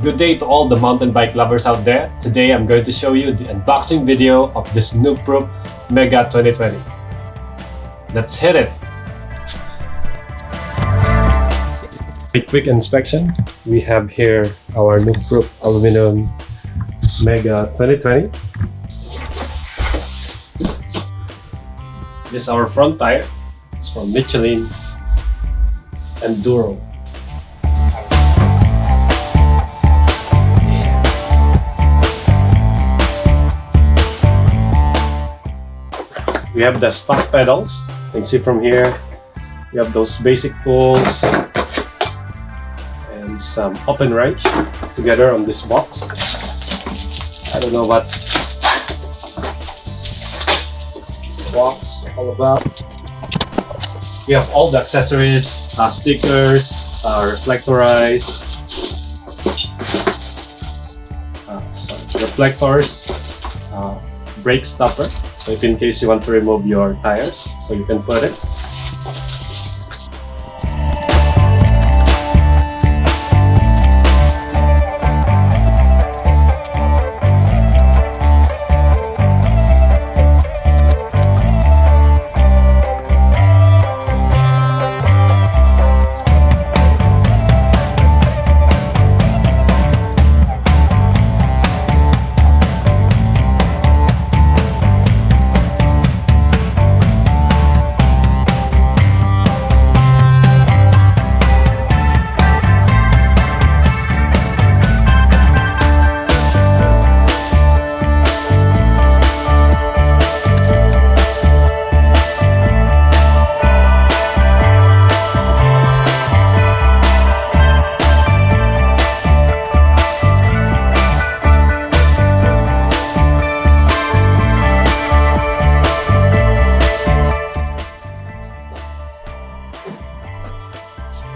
Good day to all the mountain bike lovers out there. Today I'm going to show you the unboxing video of this Nukeproof Mega 2020. Let's hit it! A quick inspection. We have here our Nukeproof aluminum Mega 2020. This is our front tire. It's from Michelin Enduro. We have the stock pedals. You can see from here, we have those basic pulls and some open wrench together on this box. I don't know what this box is all about. We have all the accessories, stickers, reflectors, brake stopper. So if in case you want to remove your tires, so you can put it.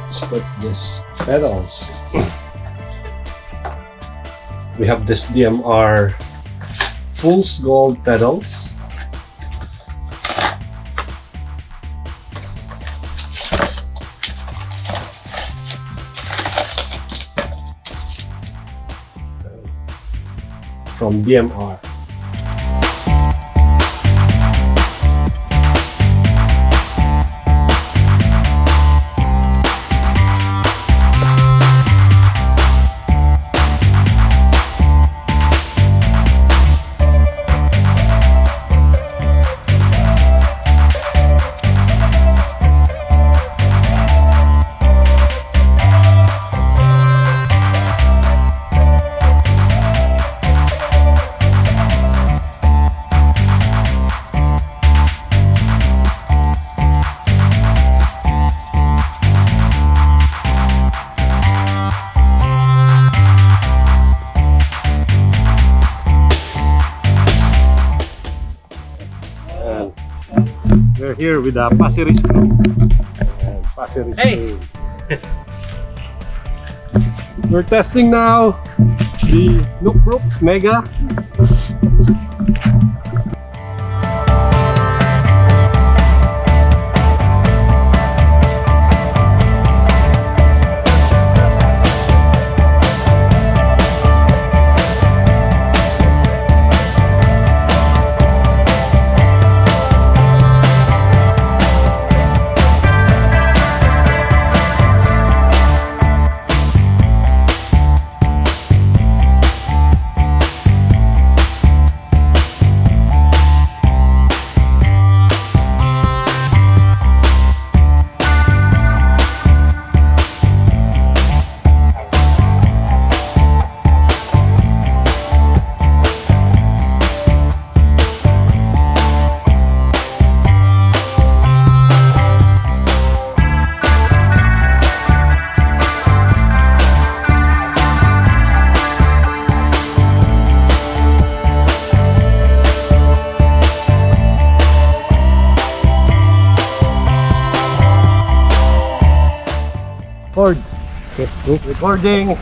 Let's put this pedals. We have this DMR Fool's Gold pedals. From DMR. We're here with the Passeris crew. Hey! We're testing now the Nukeproof Mega. Recording.